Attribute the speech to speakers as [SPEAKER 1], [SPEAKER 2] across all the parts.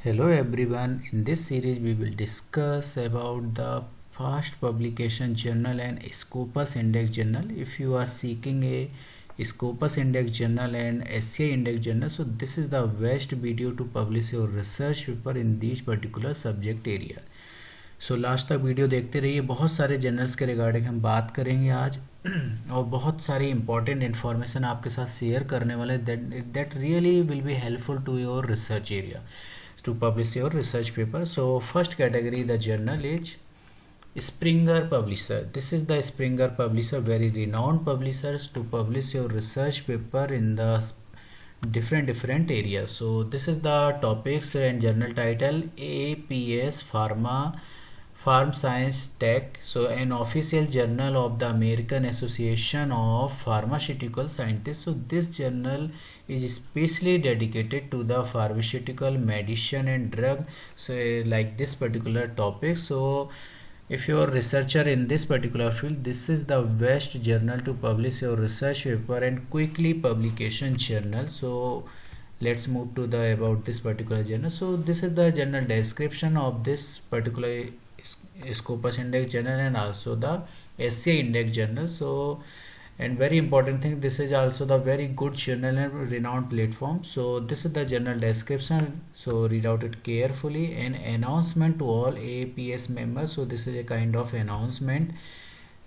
[SPEAKER 1] Hello everyone, in this series we will discuss about the fast publication journal and Scopus Index journal. If you are seeking a Scopus Index journal and SCI Index journal, so this is the best video to publish your research paper in these particular subject area. So last तक video देखते रहिए। बहुत सारे journals के regarding हम बात करेंगे आज और बहुत सारी इंपॉर्टेंट इन्फॉर्मेशन आपके साथ शेयर करने वाले that really will be helpful to your research area to publish your research paper. So first category the journal is Springer Publisher. This is the Springer Publisher, very renowned publishers to publish your research paper in the different areas. So this is the topics and journal title: APS Pharma, Farm Science Tech. So an official journal of the American Association of Pharmaceutical Scientists. So this journal is especially dedicated to the pharmaceutical, medicine and drug, so like this particular topic. So if you are researcher in this particular field, this is the best journal to publish your research paper and quickly publication journal. So let's move to the about this particular journal. So this is the journal description of this particular Scopus Index journal and also the SCI Index journal. So and very important thing, this is also the very good journal and renowned platform. So this is the journal description, so read out it carefully. An announcement to all APS members, so this is a kind of announcement.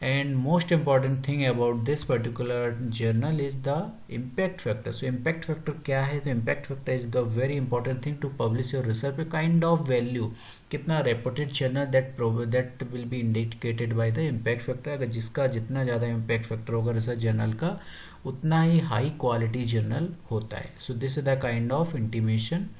[SPEAKER 1] And most important thing about this particular journal is the impact factor. So impact factor क्या है? तो impact factor is the very important thing to publish your research, a kind of value, कितना reputed journal that will be indicated by the impact factor. अगर जिसका जितना ज़्यादा impact factor होगा research journal का, उतना ही high quality journal होता है. So this is the kind of intimation.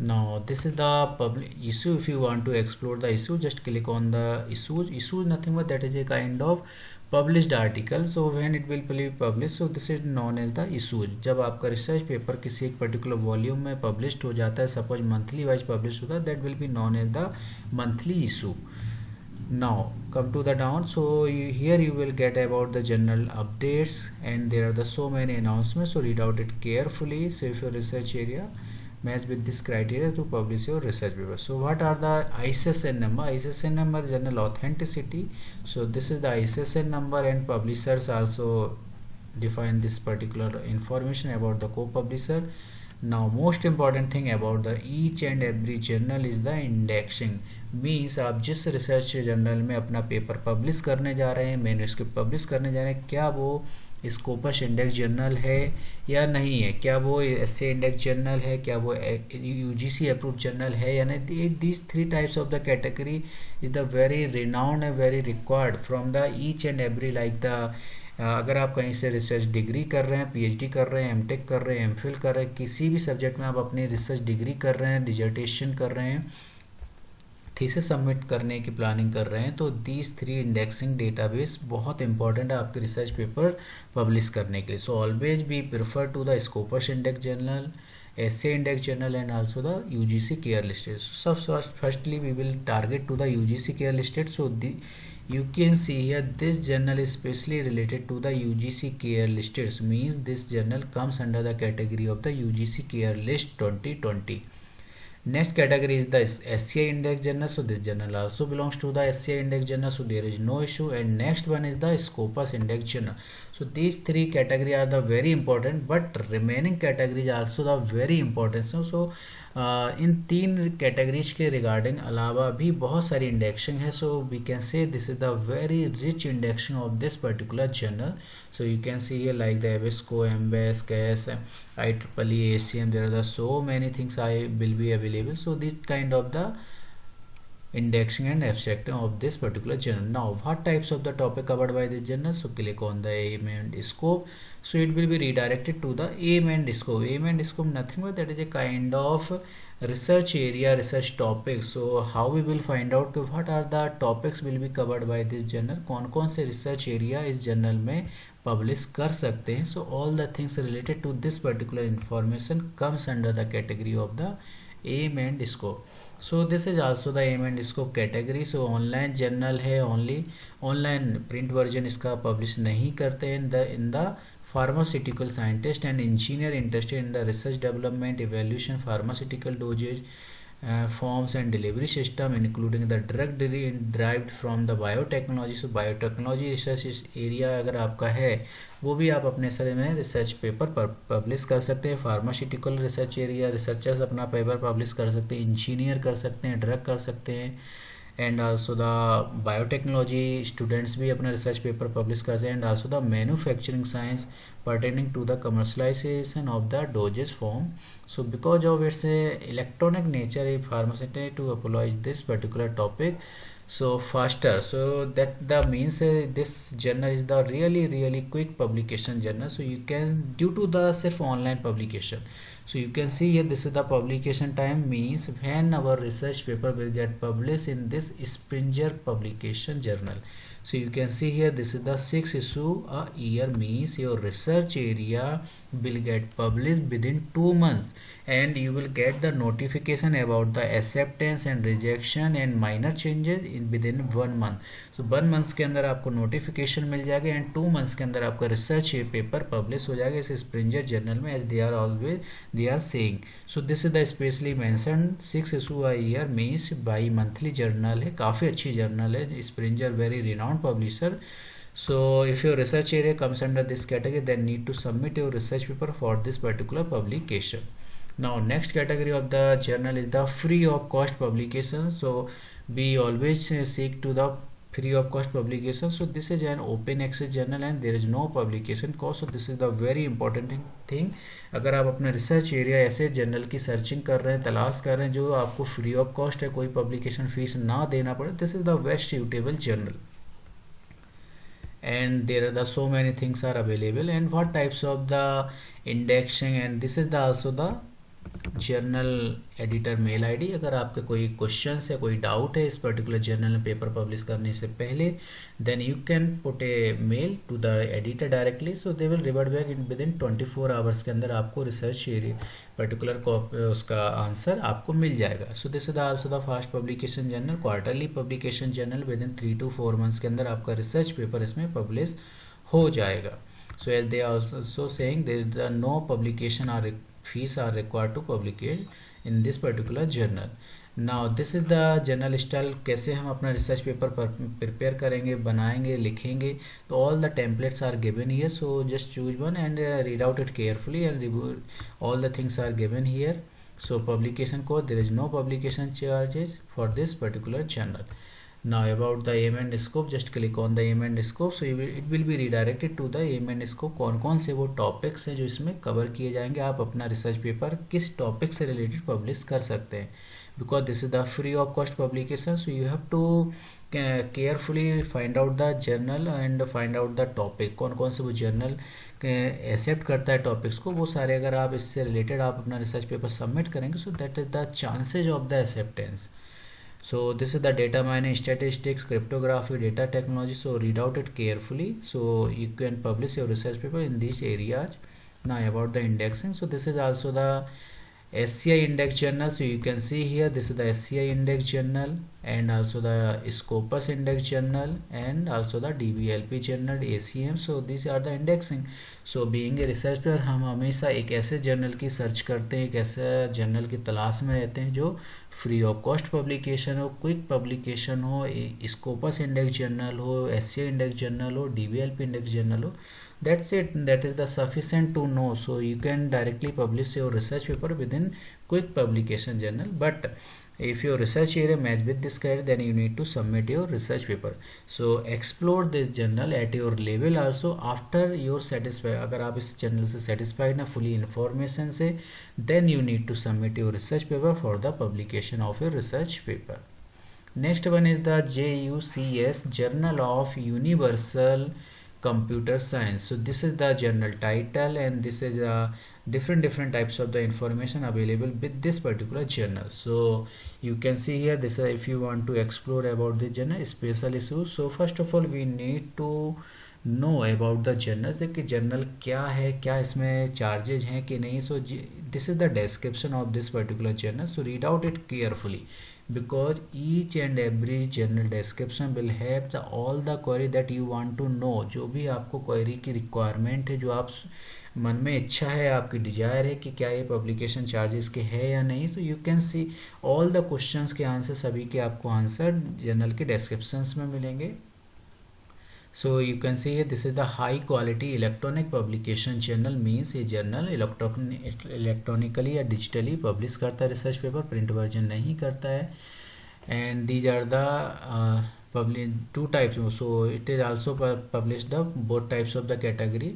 [SPEAKER 1] Now this is the public issue. If you want to explore the issue, just click on the issues. Issue is nothing but that is a kind of published article. So when it will be published, so this is known as the issues. जब आपका research paper किसी एक particular volume में published हो जाता है, suppose monthly wise publish होता है, that will be known as the monthly issue. Now come to the down. So here you will get about the journal updates and there are the so many announcements. So read out it carefully. So if your research area match with this criteria to publish your research paper. So what are the ISSN number? ISSN number, journal authenticity. So this is the ISSN number and publishers also define this particular information about the co-publisher. Now most important thing about the each and every journal is the indexing. Means आप जिस research journal में अपना paper publish करने जा रहे हैं, manuscript publish करने जा रहे हैं, क्या वो स्कोपस इंडेक्स जर्नल है या नहीं है, क्या वो एसए इंडेक्स जर्नल है, क्या वो यूजीसी अप्रूव जर्नल है या नहीं. These three types of the category is the very renowned and very required from the each and every like the अगर आप कहीं से रिसर्च डिग्री कर रहे हैं, पीएचडी कर रहे हैं, एमटेक कर रहे हैं, एमफिल कर रहे हैं, किसी भी सब्जेक्ट में आप अपनी रिसर्च डिग्री कर रहे हैं, डिजर्टेशन कर रहे हैं, थीसिस सबमिट करने की प्लानिंग कर रहे हैं, तो दीज थ्री इंडेक्सिंग डेटाबेस बहुत इंपॉर्टेंट है आपके रिसर्च पेपर पब्लिश करने के लिए. So always be prefer to the Scopus index journal, SA index journal and also the UGC care listed. So firstly we will target to the UGC care listed. So you can see here this journal is specially related to the UGC care listed, means this journal comes under the category of the UGC care list 2020. Next category is the SCI index journal. So this journal also belongs to the SCI index journal, so there is no issue. And next one is the Scopus index journal. So these three category are the very important, but remaining categories also the very important. So इन तीन categories के regarding अलावा भी बहुत सारी indexing है. So we can say this is the very rich indexing of this particular journal. So you can see here like the ABSCO, MBAS, CAS, IEEE, ACM, there are the so many things I will be available. So this kind of the indexing and abstracting of this particular journal. Now what types of the topic covered by this journal? So click on the aim and scope. So it will be redirected to the aim and scope. Aim and scope nothing but that is a kind of research area, research topics. So how we will find out what are the topics will be covered by this journal, कौन कौन से research area इस journal में publish कर सकते हैं. So all the things related to this particular information comes under the category of the aim and scope. So this is also the aim and scope category. So online journal है, only online print version इसका publish नहीं करते हैं. In the pharmaceutical scientist and engineer interested in the research development, evaluation, pharmaceutical dosage forms and delivery system, including the drug derived from the biotechnology. So biotechnology research area अगर आपका है वो भी आप अपने सर में रिसर्च पेपर पर publish कर सकते हैं. फार्मास्यूटिकल रिसर्च एरिया रिसर्चर्स अपना पेपर पब्लिश कर सकते हैं, इंजीनियर कर सकते हैं, ड्रग कर सकते हैं, and also the biotechnology students भी अपना रिसर्च पेपर पब्लिश करते हैं, and also the manufacturing science pertaining to the commercialization of the dosage form. So because of its electronic nature, a pharmaceutical to apologize this particular topic so faster, so that the means this journal is the really quick publication journal. So you can, due to the self online publication, so you can see here this is the publication time, means when our research paper will get published in this Springer publication journal. So you can see here this is the 6th issue a year, means your research area will get published within 2 months, and you will get the notification about the acceptance and rejection and minor changes in within 1 month. So 1 months के अंदर आपको notification मिल जाएगा, and 2 months के अंदर आपका research paper publish हो जाएगा इस स्प्रिंजर जर्नल में, as they are always they are saying. So this is the specially mention 6 issue a year, means bimonthly journal है, काफ़ी अच्छी जर्नल है Springer, very renowned publisher. So if your research area comes under this category, then need to submit your research paper for this particular publication. Now next category of the journal is the free of cost publication. So we always seek to the free of cost publication. So this is an open access journal and there is no publication cost. So this is the very important thing. अगर आप अपने research area ऐसे journal की searching कर रहे हैं, तलाश कर रहे हैं जो आपको फ्री ऑफ कॉस्ट है, कोई पब्लिकेशन फीस ना देना पड़े, this is the best suitable journal. And there are the so many things are available, and what types of the indexing, and this is the also the journal editor mail ID. अगर आपके कोई questions है, कोई doubt है इस particular journal में paper publish करने से पहले, then you can put a mail to the editor directly. So they will revert back in within 24 hours के अंदर आपको रिसर्च पर्टिकुलर उसका आंसर आपको मिल जाएगा. सो this is also the fast publication journal, quarterly publication journal. With in 3 to 4 months के अंदर आपका research paper इसमें पब्लिश हो जाएगा. So as they also saying there is no publication or fees are required to publicate in this particular journal. Now this is the journal style, कैसे हम अपना research paper prepare करेंगे, बनाएंगे, लिखेंगे. तो all the templates are given here, so just choose one and read out it carefully, and all the things are given here. So publication code, there is no publication charges for this particular journal. Now about the aim and scope, just click on the aim and scope. So it will be redirected to the aim and scope. कौन कौन से वो topics हैं जो इसमें cover किए जाएंगे, आप अपना रिसर्च पेपर किस टॉपिक से रिलेटेड पब्लिश कर सकते हैं. Because this is the free of cost publication, so you have to carefully find out the journal and find out the topic. कौन कौन से वो जर्नल एक्सेप्ट करता है टॉपिक्स को, वो सारे अगर आप इससे रिलेटेड आप अपना रिसर्च पेपर सबमिट करेंगे, so that is the chances of the acceptance. So this is the data mining, statistics, cryptography, data technology. So read out it carefully, so you can publish your research paper in these areas. Now about the indexing, so this is also the SCI index journal. So you can see here this is the SCI index journal, and also the Scopus index journal, and also the DBLP journal, ACM. So these are the indexing. So being a researcher, हम हमेशा एक ऐसे journal की search करते हैं, एक ऐसे journal की तलाश में रहते हैं जो फ्री ऑफ कॉस्ट पब्लिकेशन हो, क्विक पब्लिकेशन हो, स्कोपस इंडेक्स जर्नल हो, एससीआई इंडेक्स जर्नल हो, डीबीएलपी इंडेक्स जर्नल हो. That's it, that is the sufficient to know. So you can directly publish your research paper within quick publication journal. But if your research area match with this criteria, then you need to submit your research paper. So explore this journal at your level also after you're satisfied. अगर आप इस journal से satisfied ना fully information से, then you need to submit your research paper for the publication of your research paper. Next one is the JUCS, Journal of Universal Computer Science. So this is the journal title, and this is different types of the information available with this particular journal. So you can see here this if you want to explore about the journal special issues. So first of all we need to know about the journal, कि journal क्या है, क्या इसमें charges हैं कि नहीं. So this is the description of this particular journal, so read out it carefully, because each and every journal description will have all the query that you want to know. जो भी आपको query की requirement है, जो आप मन में इच्छा है, आपकी डिजायर है कि क्या ये पब्लिकेशन चार्जेस के है या नहीं, तो you can see all the questions के आंसर, सभी के आपको आंसर जर्नल के डिस्क्रिप्शंस में मिलेंगे. So you can see here, this is the high quality electronic publication journal, means ये जर्नल इलेक्ट्रॉनिकली या डिजिटली पब्लिश करता है रिसर्च पेपर, प्रिंट वर्जन नहीं करता है. And these are the publish two types, so it is also published the both types of the category.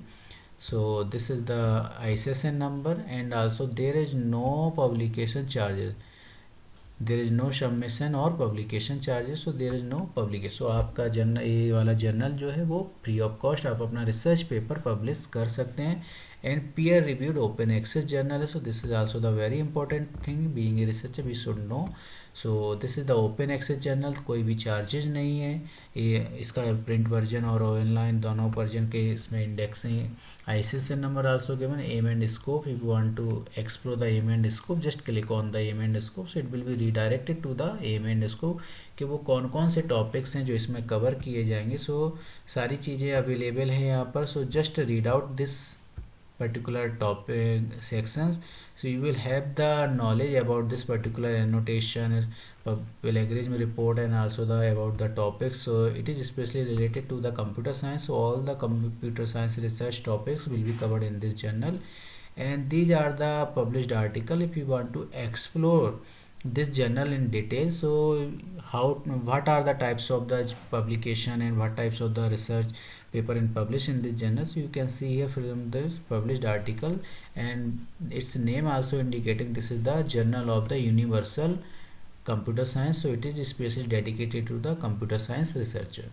[SPEAKER 1] So this is the ISSN number, and also there is no publication charges, there is no submission और publication charges, so there is no publication. So आपका journal, ये वाला journal जो है वो free of cost आप अपना research paper publish कर सकते हैं. And peer reviewed open access journal है, so this is also the very important thing, being a researcher we should know. So this is the open access journal, कोई भी charges नहीं है. ये इसका प्रिंट वर्जन और ऑनलाइन दोनों version के इसमें इंडेक्स हैं. ISSN number also given. Aim and scope, if you want to explore the M and scope, just click on the M and scope, so it will be redirected to the M and scope कि वो कौन कौन से topics हैं जो इसमें cover किए जाएंगे. सो सारी चीज़ें अवेलेबल हैं यहाँ पर. So just read out this particular topic sections, so you will have the knowledge about this particular annotation, plagiarism report, and also the about the topics. So it is especially related to the computer science, so all the computer science research topics will be covered in this journal. And these are the published article. If you want to explore this journal in detail, so what are the types of the publication and what types of the research paper and published in this journal, so you can see here from this published article, and its name also indicating this is the Journal of the Universal Computer Science, so it is especially dedicated to the computer science researcher.